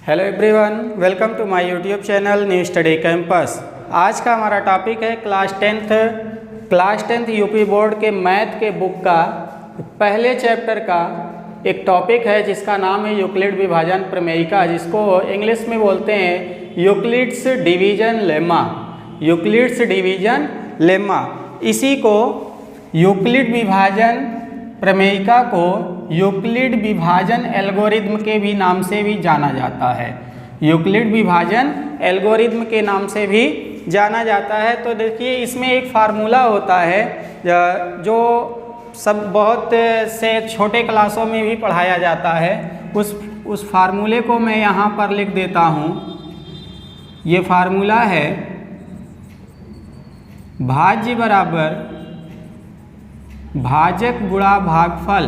Hello everyone, welcome to my YouTube channel new study campus. आज का हमारा topic है क्लास टेंथ यूपी बोर्ड के मैथ के बुक का पहले चैप्टर का एक टॉपिक है जिसका नाम है यूक्लिड विभाजन प्रमेयिका, जिसको इंग्लिश में बोलते हैं Euclid's division lemma. Euclid's division lemma, इसी को यूक्लिड विभाजन प्रमेयिका को यूक्लिड विभाजन एल्गोरिथम के भी नाम से भी जाना जाता है। यूक्लिड विभाजन एल्गोरिथम के नाम से भी जाना जाता है। तो देखिए, इसमें एक फार्मूला होता है जो सब बहुत से छोटे क्लासों में भी पढ़ाया जाता है। उस फार्मूले को मैं यहाँ पर लिख देता हूँ। ये फार्मूला है भाज्य बराबर भाजक गुणा भागफल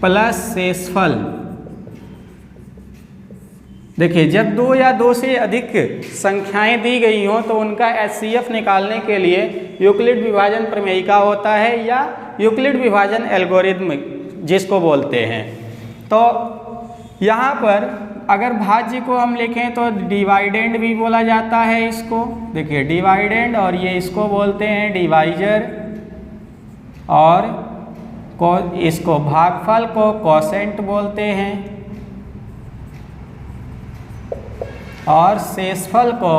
प्लस शेषफल। देखिए, जब दो या दो से अधिक संख्याएं दी गई हों तो उनका एचसीएफ निकालने के लिए यूक्लिड विभाजन प्रमेयिका होता है या यूक्लिड विभाजन एल्गोरिथम जिसको बोलते हैं। तो यहाँ पर अगर भाज्य को हम लिखें तो डिवाइडेंड भी बोला जाता है इसको। देखिए, डिवाइडेंड, और ये इसको बोलते हैं डिवाइजर, और इसको भागफल को कोसेंट बोलते हैं, और शेषफल को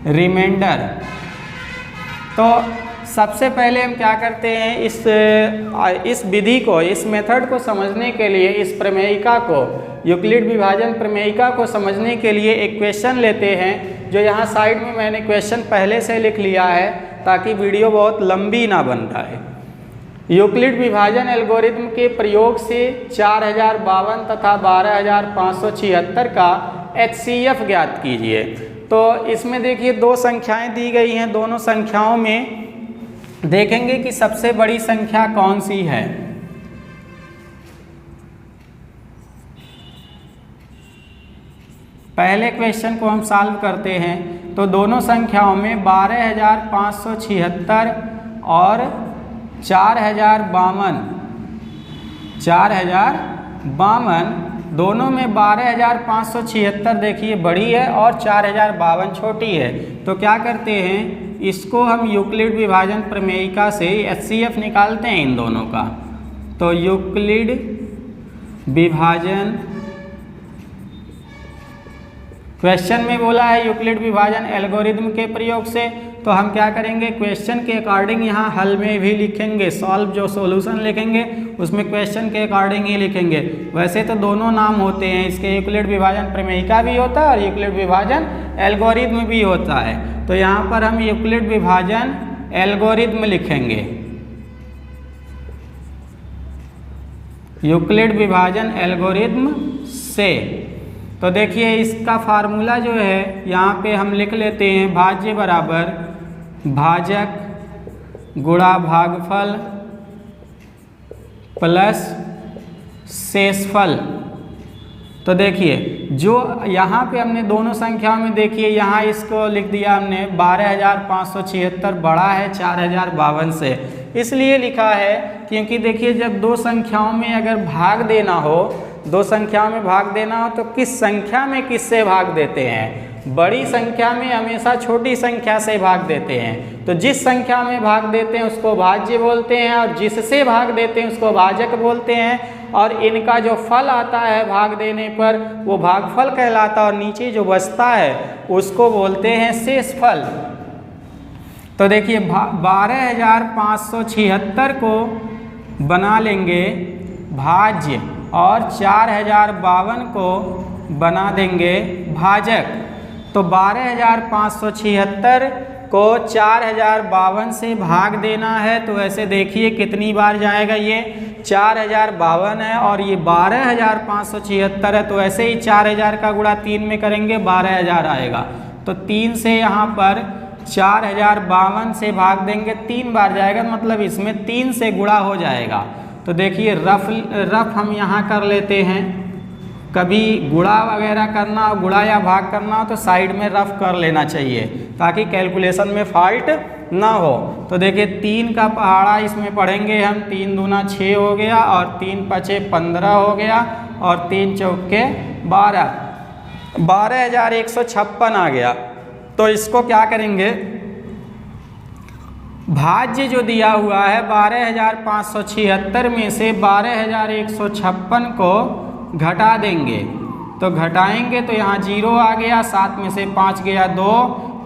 रिमाइंडर। तो सबसे पहले हम क्या करते हैं, इस विधि को, इस मेथड को समझने के लिए, इस प्रमेयिका को, यूक्लिड विभाजन प्रमेयिका को समझने के लिए एक क्वेश्चन लेते हैं, जो यहाँ साइड में मैंने क्वेश्चन पहले से लिख लिया है ताकि वीडियो बहुत लंबी ना बन पाए। यूक्लिड विभाजन एल्गोरिथम के प्रयोग से 4052 तथा 12576 का एचसीएफ ज्ञात कीजिए। तो इसमें देखिए, दो संख्याएं दी गई हैं। दोनों संख्याओं में देखेंगे कि सबसे बड़ी संख्या कौन सी है। पहले क्वेश्चन को हम सॉल्व करते हैं। तो दोनों संख्याओं में 12576 और 4052, दोनों में 12576 देखिए बड़ी है और 4052 छोटी है। तो क्या करते हैं, इसको हम यूक्लिड विभाजन प्रमेयिका से एचसीएफ निकालते हैं इन दोनों का। तो यूक्लिड विभाजन, क्वेश्चन में बोला है यूक्लिड विभाजन एल्गोरिथम के प्रयोग से, तो हम क्या करेंगे, क्वेश्चन के अकॉर्डिंग यहाँ हल में भी लिखेंगे। सॉल्व जो सॉल्यूशन लिखेंगे उसमें क्वेश्चन के अकॉर्डिंग ही लिखेंगे। वैसे तो दोनों नाम होते हैं इसके, यूक्लिड विभाजन प्रमेयिका भी होता है और यूक्लिड विभाजन एल्गोरिथम भी होता है। तो यहाँ पर हम यूक्लिड विभाजन एल्गोरिथम लिखेंगे। यूक्लिड विभाजन एल्गोरिथम से, तो देखिए इसका फार्मूला जो है यहाँ पे हम लिख लेते हैं, भाज्य बराबर भाजक गुणा भागफल प्लस शेषफल। तो देखिए, जो यहाँ पे हमने दोनों संख्याओं में, देखिए यहाँ इसको लिख दिया हमने 12576 बड़ा है 4052 से, इसलिए लिखा है क्योंकि देखिए, जब दो संख्याओं में अगर भाग देना हो, दो संख्याओं में भाग देना हो तो किस संख्या में किससे भाग देते हैं, बड़ी संख्या में हमेशा छोटी संख्या से भाग देते हैं। तो जिस संख्या में भाग देते हैं उसको भाज्य बोलते हैं, और जिससे भाग देते हैं उसको भाजक बोलते हैं। और इनका जो फल आता है भाग देने पर वो भागफल कहलाता है, और नीचे जो बचता है उसको बोलते हैं शेषफल। तो देखिए, 12576 को बना लेंगे भाज्य और 4052 को बना देंगे भाजक। तो 12576 को 4052 से भाग देना है, तो ऐसे देखिए कितनी बार जाएगा, ये 4052 है और ये 12576 है। तो ऐसे ही 4000 का गुणा 3 में करेंगे 12000 आएगा। तो 3 से यहाँ पर 4052 से भाग देंगे, 3 बार जाएगा, मतलब इसमें 3 से गुणा हो जाएगा। तो देखिए, रफ हम यहाँ कर लेते हैं। कभी गुणा वगैरह करना हो, गुणा या भाग करना हो तो साइड में रफ कर लेना चाहिए ताकि कैलकुलेशन में फॉल्ट ना हो। तो देखिए 3 का पहाड़ा इसमें पढ़ेंगे हम, 3 दूना 6 हो गया और 3 पचे 15 हो गया और 3 चौके 12, 12,156 आ गया। तो इसको क्या करेंगे, भाज्य जो दिया हुआ है 12,576 में से 12,156 को घटा देंगे। तो घटाएंगे तो यहाँ 0 आ गया, 7 में से 5 गया 2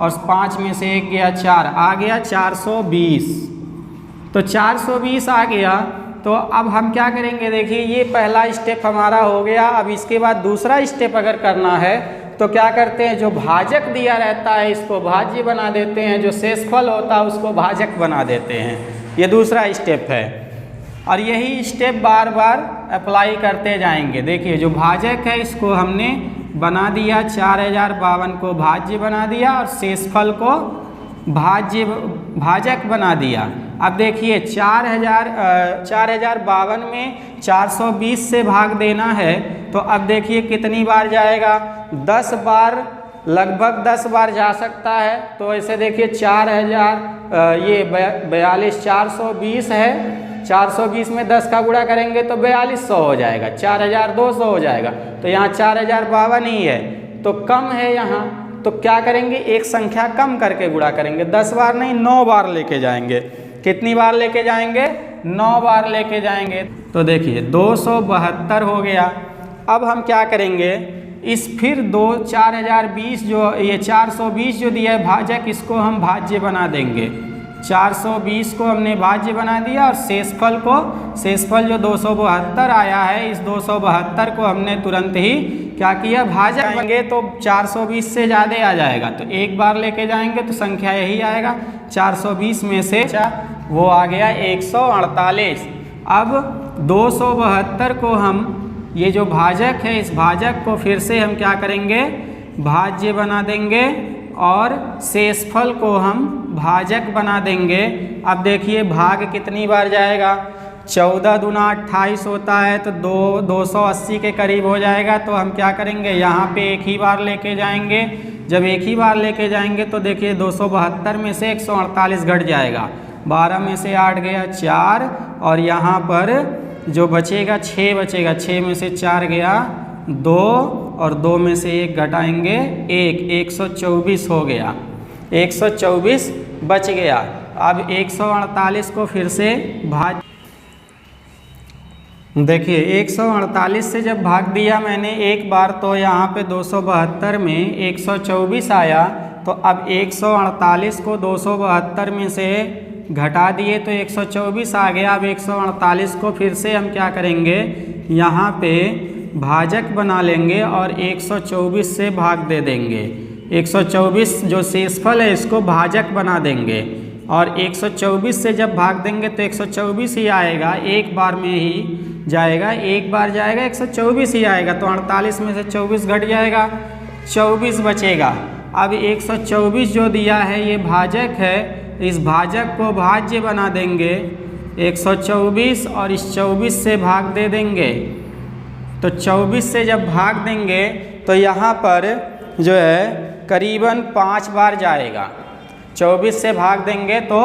और 5 में से 1 गया 4, आ गया 420। तो 420 आ गया। तो अब हम क्या करेंगे, देखिए ये पहला स्टेप हमारा हो गया। अब इसके बाद दूसरा स्टेप अगर करना है तो क्या करते हैं, जो भाजक दिया रहता है इसको भाज्य बना देते हैं, जो शेषफल होता है उसको भाजक बना देते हैं। ये दूसरा स्टेप है और यही स्टेप बार बार अप्लाई करते जाएंगे। देखिए जो भाजक है इसको हमने बना दिया, 4052 को भाज्य बना दिया और शेषफल को भाजक बना दिया। अब देखिए 4052 में 420 से भाग देना है तो अब देखिए कितनी बार जाएगा, 10 बार, लगभग 10 बार जा सकता है। तो ऐसे देखिए 4000 ये 42 420 है, 420 में 10 का गुणा करेंगे तो 4200 हो जाएगा, 4200 हो जाएगा। तो यहाँ 4052 ही है तो कम है यहाँ, तो क्या करेंगे, एक संख्या कम करके गुणा करेंगे, 10 बार नहीं 9 बार लेके जाएंगे। कितनी बार लेके जाएंगे, 9 बार लेके जाएंगे। तो देखिए 272 हो गया। अब हम क्या करेंगे, इस फिर 4020 जो ये 420 जो दिया है भाजक, इसको हम भाज्य बना देंगे। 420 को हमने भाज्य बना दिया और शेषफल जो 272 आया है, इस 272 को हमने तुरंत ही क्या किया, भाजक बनेंगे तो 420 से ज़्यादा आ जाएगा। तो एक बार लेके जाएंगे तो संख्या यही आएगा, 420 में से वो आ गया 148। अब 272 को हम, ये जो भाजक है इस भाजक को फिर से हम क्या करेंगे, भाज्य बना देंगे और शेषफल को हम भाजक बना देंगे। अब देखिए भाग कितनी बार जाएगा, 14 दूना 28 होता है तो 280 के करीब हो जाएगा। तो हम क्या करेंगे, यहाँ पे एक ही बार लेके जाएंगे। जब एक ही बार लेके जाएंगे तो देखिए 272 में से 148 घट जाएगा, 12 में से 8 गया 4 और यहाँ पर जो बचेगा 6 बचेगा, 6 में से 4 गया 2 और 2 में से 1 घटाएंगे 1, 124 हो गया, 124 बच गया। अब 148 को फिर से भाग, देखिए 148 से जब भाग दिया मैंने एक बार तो यहाँ पे 272 में 124 आया। तो अब 148 को 272 में से घटा दिए तो 124 आ गया। अब 148 को फिर से हम क्या करेंगे, यहाँ पे भाजक बना लेंगे और 124 से भाग दे देंगे। 124 जो शेषफल है इसको भाजक बना देंगे और 124 से जब भाग देंगे तो 124 ही आएगा, एक बार में ही जाएगा, एक बार जाएगा 124 ही आएगा। तो 48 में से 24 घट जाएगा, 24 बचेगा। अब 124 जो दिया है ये भाजक है, इस भाजक को भाज्य बना देंगे 124 और इस 24 से भाग दे देंगे। तो 24 से जब भाग देंगे तो यहाँ पर जो है करीबन 5 बार जाएगा। 24 से भाग देंगे तो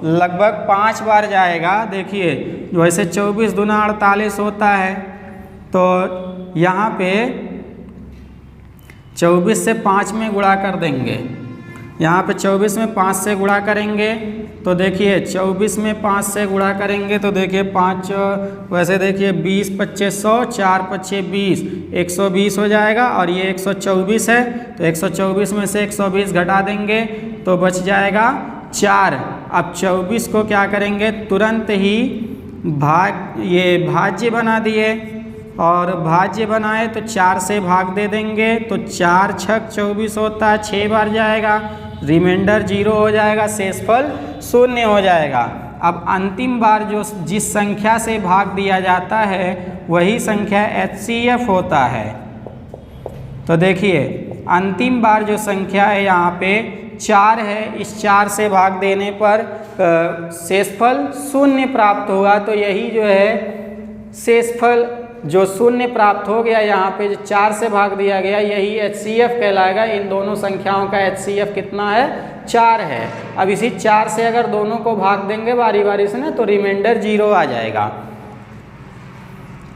लगभग 5 बार जाएगा। देखिए वैसे 24 दूना 48 होता है, तो यहाँ पे 24 से 5 में गुणा कर देंगे। यहाँ पे 24 में 5 से गुणा करेंगे तो देखिए 24 में 5 से गुणा करेंगे तो देखिए 5 वैसे देखिए 20 25 100, 4 25 20, 120 हो जाएगा और ये 124 है तो 124 में से 120 घटा देंगे तो बच जाएगा 4। अब 24 को क्या करेंगे, तुरंत ही भाज्य बना दिए और भाज्य बनाए तो 4 से भाग दे देंगे तो 4 छक 24 होता है, 6 बार जाएगा, रिमाइंडर 0 हो जाएगा, शेषफल 0 हो जाएगा। अब अंतिम बार जो जिस संख्या से भाग दिया जाता है वही संख्या HCF होता है। तो देखिए अंतिम बार जो संख्या है यहाँ पे 4 है, इस 4 से भाग देने पर शेषफल 0 प्राप्त होगा। तो यही जो है शेषफल जो शून्य प्राप्त हो गया यहाँ पे जो 4 से भाग दिया गया, यही HCF कहलाएगा। इन दोनों संख्याओं का HCF कितना है? 4 है। अब इसी 4 से अगर दोनों को भाग देंगे बारी बारी से ना, तो रिमाइंडर 0 आ जाएगा।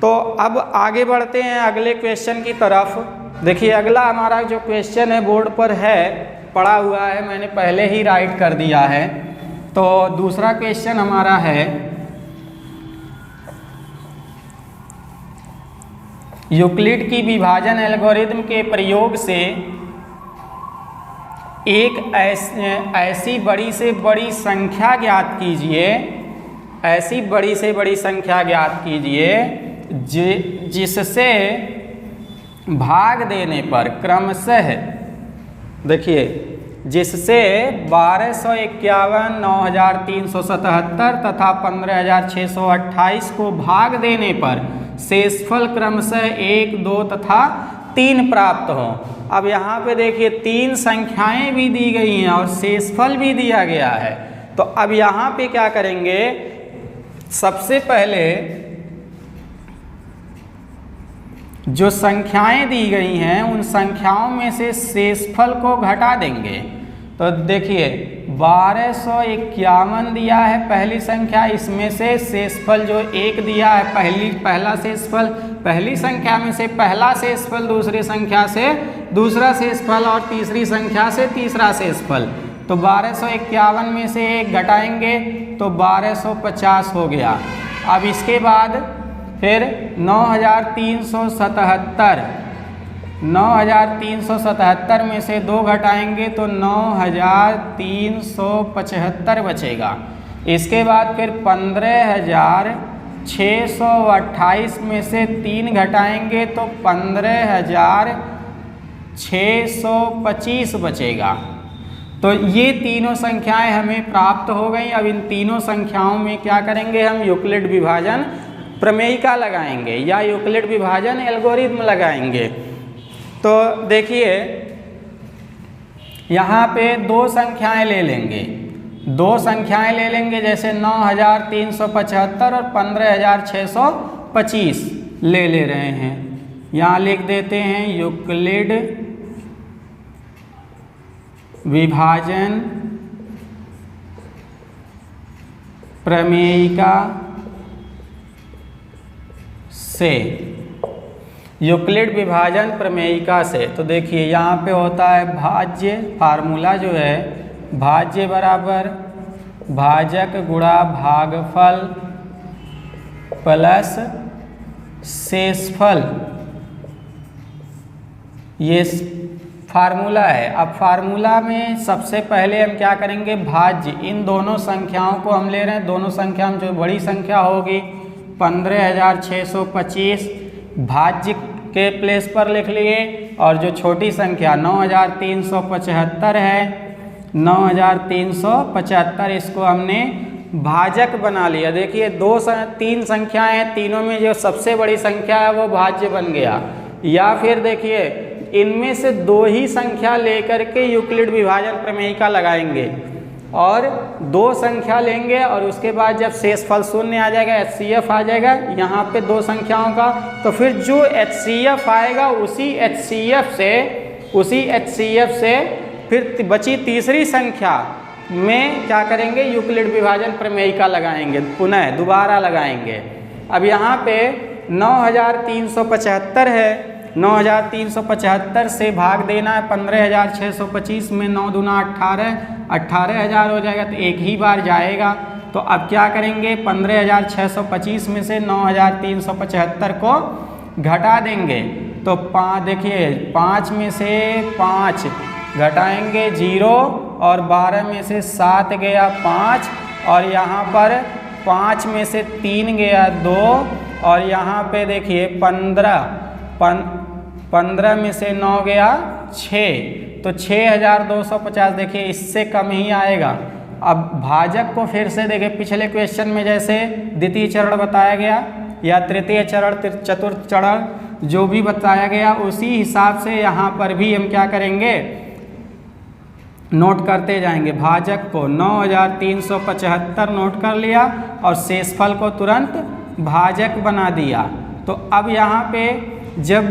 तो अब आगे बढ़ते हैं अगले क्वेश्चन की तरफ। देखिए अगला हमारा जो क्वेश्चन है बोर्ड पर है, पड़ा हुआ है, मैंने पहले ही राइट कर दिया है। तो दूसरा क्वेश्चन हमारा है, यूक्लिड की विभाजन एल्गोरिथम के प्रयोग से एक ऐसी बड़ी से बड़ी संख्या ज्ञात कीजिए, ऐसी बड़ी से बड़ी संख्या ज्ञात कीजिए जिससे भाग देने पर क्रमशः, देखिए जिससे 1251, 9377 तथा 15628 को भाग देने पर शेषफल क्रमशः 1, 2 तथा 3 प्राप्त हो। अब यहाँ पे देखिए 3 संख्याएं भी दी गई हैं और शेषफल भी दिया गया है। तो अब यहाँ पे क्या करेंगे, सबसे पहले जो संख्याएं दी गई हैं उन संख्याओं में से शेषफल को घटा देंगे। तो देखिए 1251 दिया है पहली संख्या, इसमें से शेषफल जो 1 दिया है पहला शेषफल, पहली संख्या में से पहला शेषफल, दूसरी संख्या से दूसरा शेषफल और तीसरी संख्या से तीसरा शेषफल। तो 1251 में से 1 घटाएंगे तो 1250 हो गया। अब इसके बाद फिर 9377 में से 2 घटाएंगे तो 9375 बचेगा। इसके बाद फिर 15628 में से 3 घटाएंगे तो 15625 बचेगा। तो ये तीनों संख्याएं हमें प्राप्त हो गई। अब इन तीनों संख्याओं में क्या करेंगे, हम यूक्लिड विभाजन प्रमेयिका लगाएंगे या यूक्लिड विभाजन एल्गोरिथम लगाएंगे। तो देखिए यहाँ पे 2 संख्याएं ले लेंगे, 2 संख्याएं ले लेंगे, जैसे 9375 और 15625 ले रहे हैं। यहाँ लिख देते हैं यूक्लिड विभाजन प्रमेयिका से, यूक्लिड विभाजन प्रमेयिका से। तो देखिए यहाँ पे होता है भाज्य, फार्मूला जो है भाज्य बराबर भाजक गुणा भागफल प्लस शेषफल, ये फार्मूला है। अब फार्मूला में सबसे पहले हम क्या करेंगे, भाज्य, इन दोनों संख्याओं को हम ले रहे हैं। दोनों संख्या में जो बड़ी संख्या होगी 15625 भाज्य के प्लेस पर लिख लिए, और जो छोटी संख्या 9375 है, 9375 इसको हमने भाजक बना लिया। देखिए 3 संख्याएं हैं, तीनों में जो सबसे बड़ी संख्या है वो भाज्य बन गया। या फिर देखिए इनमें से 2 ही संख्या लेकर के यूक्लिड विभाजन प्रमेयिका लगाएंगे और 2 संख्या लेंगे और उसके बाद जब शेषफल 0 आ जाएगा, HCF आ जाएगा यहाँ पे 2 संख्याओं का, तो फिर जो HCF आएगा उसी HCF से फिर बची तीसरी संख्या में क्या करेंगे, यूक्लिड विभाजन प्रमेयिका लगाएंगे, पुनः दोबारा लगाएंगे। अब यहाँ पे 9375 है, 9375 से भाग देना है 15625 में, 9 दूना 18, 18000 हो जाएगा, तो एक ही बार जाएगा। तो अब क्या करेंगे, 15625 में से 9375 को घटा देंगे। तो देखिए 5 में से 5 घटाएंगे 0 और 12 में से 7 गया 5 और यहाँ पर 5 में से 3 गया 2 और यहाँ पे देखिए 15 में से 9 गया 6, तो 6250। देखिए इससे कम ही आएगा। अब भाजक को फिर से देखिए, पिछले क्वेश्चन में जैसे द्वितीय चरण बताया गया या तृतीय चरण, चतुर्थ चरण जो भी बताया गया, उसी हिसाब से यहाँ पर भी हम क्या करेंगे, नोट करते जाएंगे। भाजक को 9375 नोट कर लिया और शेषफल को तुरंत भाजक बना दिया। तो अब यहाँ पे जब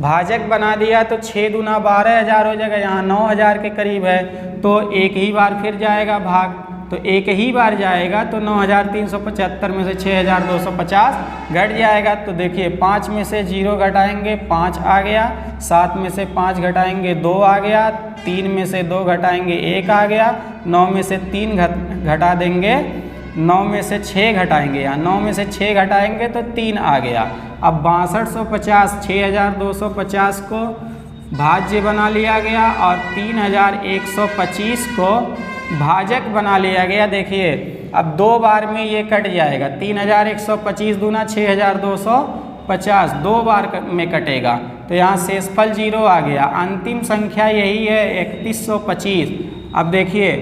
भाजक बना दिया तो 6 दूना 12,000 हो जाएगा, यहाँ 9,000 के करीब है, तो एक ही बार फिर जाएगा भाग, तो एक ही बार जाएगा तो 9,375 में से 6,250 घट जाएगा। तो देखिए 5 में से 0 घटाएंगे 5 आ गया, 7 में से 5 घटाएंगे 2 आ गया, 3 में से 2 घटाएंगे 1 आ गया, 9 में से 3 घटा देंगे, 9 में से 6 घटाएंगे, यहाँ 9 में से 6 घटाएंगे तो 3 आ गया। अब 6250 6,250 को भाज्य बना लिया गया और 3,125 को भाजक बना लिया गया। देखिए अब 2 बार में ये कट जाएगा, 3,125 दूना 6,250 2 बार में कटेगा, तो यहाँ शेषफल 0 आ गया। अंतिम संख्या यही है 3125। अब देखिए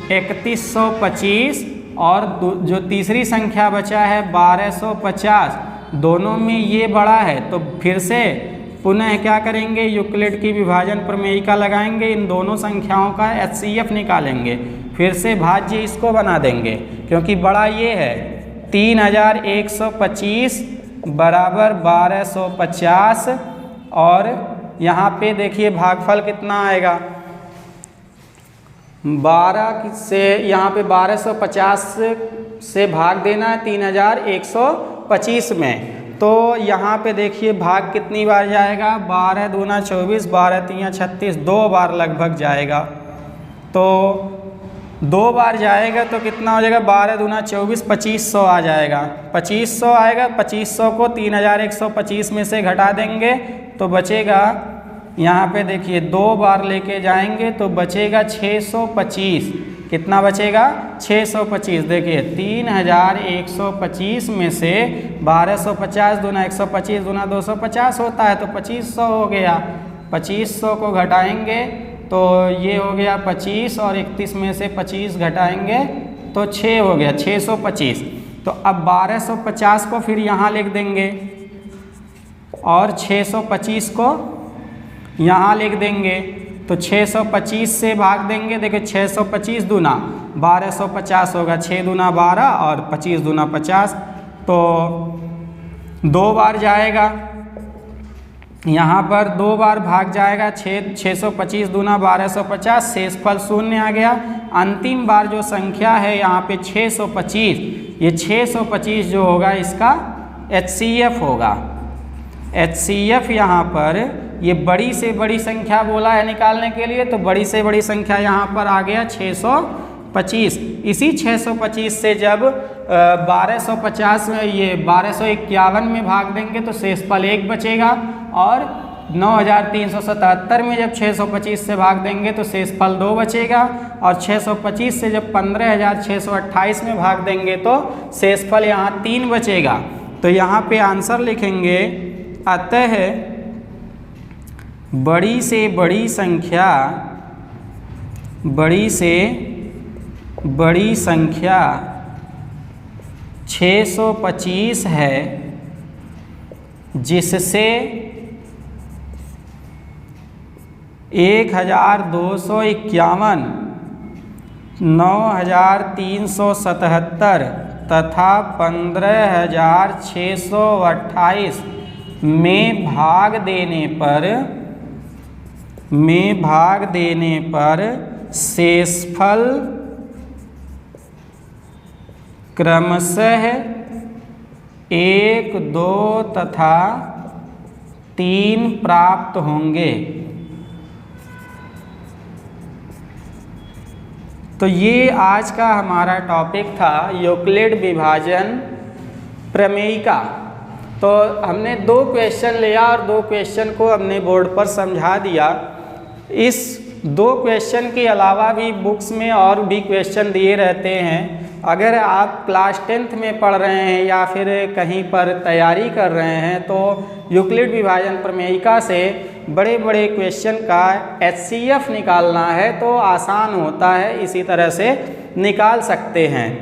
3125 और जो तीसरी संख्या बचा है 1250, दोनों में ये बड़ा है, तो फिर से पुनः क्या करेंगे, यूक्लिड की विभाजन प्रमेयिका लगाएंगे, इन दोनों संख्याओं का HCF निकालेंगे, फिर से भाज्य इसको बना देंगे क्योंकि बड़ा ये है। 3,125 बराबर 1250 और यहाँ पे देखिए भागफल कितना आएगा, 12 से यहाँ पे 1250 से भाग देना है 3,125 में, तो यहाँ पे देखिए भाग कितनी बार जाएगा, 12 दूना 24 12 तियाँ 36, 2 बार लगभग जाएगा। तो 2 बार जाएगा तो कितना हो जाएगा, 12 दूना 24 2500 आ जाएगा, 2500 आएगा। 2500 को 3,125 में से घटा देंगे तो बचेगा, यहाँ पे देखिए 2 बार लेके जाएंगे तो बचेगा 625। कितना बचेगा, 625। देखिए 3,125 में से 1250 दूना 125 दूना 250 होता है, तो 2500 हो गया। 2500 को घटाएंगे तो ये हो गया 25 और 31 में से 25 घटाएंगे तो 6 हो गया, 625। तो अब 1250 को फिर यहाँ लिख देंगे और 625 को यहाँ लिख देंगे, तो 625 से भाग देंगे। देखिए 625 दूना 1250 होगा, 6 दूना 12 और 25 दूना 50, तो 2 बार जाएगा, यहाँ पर 2 बार भाग जाएगा। 625 दूना 1250, शेषफल 0 आ गया। अंतिम बार जो संख्या है यहाँ पे 625, ये 625 जो होगा इसका HCF होगा। HCF यहाँ पर ये बड़ी से बड़ी संख्या बोला है निकालने के लिए, तो बड़ी से बड़ी संख्या यहाँ पर आ गया 625। इसी 625 से जब 1250 में ये 1251 में भाग देंगे तो शेषफल 1 बचेगा, और 9,377 में जब 625 से भाग देंगे तो शेषफल 2 बचेगा, और 625 से जब 15,628 में भाग देंगे तो शेषफल यहाँ 3 बचेगा। तो यहाँ पे आंसर लिखेंगे, अतः बड़ी से बड़ी संख्या 625 है, जिससे 1,251, 9,377 तथा 15,628 में भाग देने पर शेषफल क्रमशः 1, 2 तथा 3 प्राप्त होंगे। तो ये आज का हमारा टॉपिक था यूक्लिड विभाजन प्रमेयिका। तो हमने 2 क्वेश्चन लिया और 2 क्वेश्चन को हमने बोर्ड पर समझा दिया। इस 2 क्वेश्चन के अलावा भी बुक्स में और भी क्वेश्चन दिए रहते हैं। अगर आप क्लास 10th में पढ़ रहे हैं या फिर कहीं पर तैयारी कर रहे हैं तो यूक्लिड विभाजन प्रमेयिका से बड़े बड़े क्वेश्चन का HCF निकालना है तो आसान होता है, इसी तरह से निकाल सकते हैं।